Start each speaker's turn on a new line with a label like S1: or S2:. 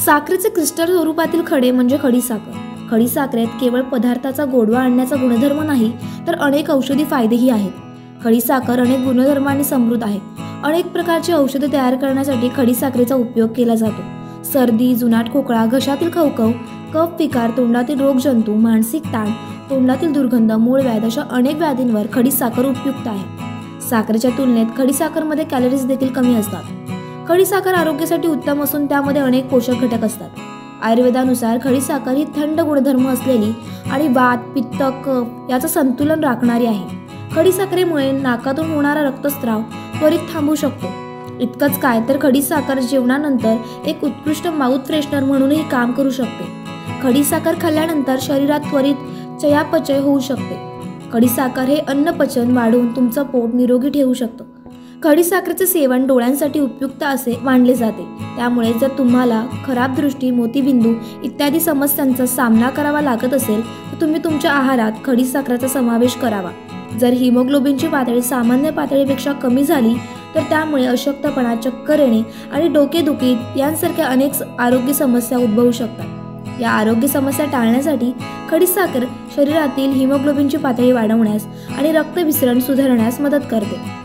S1: साखरेचे क्रिस्टल स्वरूपातील खडे म्हणजे खडीसाखर. खडीसाखरेत केवळ पदार्थाचा गोडवा आणण्याचा गुणधर्म नाही, तर अनेक औषधी फायदेही आहेत. खडीसाखर अनेक गुणधर्मांनी समृद्ध आहे. अनेक प्रकारची औषधे तयार करण्यासाठी खडीसाखरेचा उपयोग केला जातो. सर्दी, जुनाट खोकला, घशातील खवखव, कफ विकार, तोंडातील रोगजंतू, मानसिक ताण, तोंडातील दुर्गंध, मूळव्याध अशा अनेक व्याधींवर खडीसाखर उपयुक्त आहे. साखरेच्या तुलनेत खडीसाखरमध्ये कॅलरीज देखील कमी असतात. खडीसाखर आरोग्यासाठी उत्तम असून त्यामध्ये अनेक पोषक घटक असतात. आयुर्वेदानुसार खडीसाखर ही थंड गुणधर्म असलेली आणि वात, पित्त, कफ याचं संतुलन राखणारी आहे. खडीसाखरेमुळे नाकातून होणारा रक्तस्राव त्वरित थांबू शकतो. इतकंच काय तर खडीसाखर जेवणानंतर एक उत्कृष्ट माउथ फ्रेशनर म्हणूनही काम करू शकते. खडीसाखर खाल्ल्यानंतर शरीरात त्वरित चयापचय होऊ शकते. खडीसाखर हे अन्नपचन वाढवून तुमचं पोट निरोगी ठेवू शकतं. खडीसाखरेचे सेवन डोळ्यांसाठी उपयुक्त असे मानले जाते. त्यामुळे जर तुम्हाला खराब दृष्टी, मोतीबिंदू इत्यादी समस्यांचा सामना करावा लागत असेल तर तुम्ही तुमच्या आहारात खडीसाखरेचा समावेश करावा. जर हिमोग्लोबिनची पातळी सामान्य पातळीपेक्षा कमी झाली तर त्यामुळे अशक्तपणा, चक्कर येणे आणि डोकेदुखी यांसारख्या अनेक आरोग्य समस्या उद्भवू शकतात. या आरोग्य समस्या टाळण्यासाठी खडीसाखर शरीरातील हिमोग्लोबिनची पातळी वाढवण्यास आणि रक्तभिसरण सुधारण्यास मदत करते.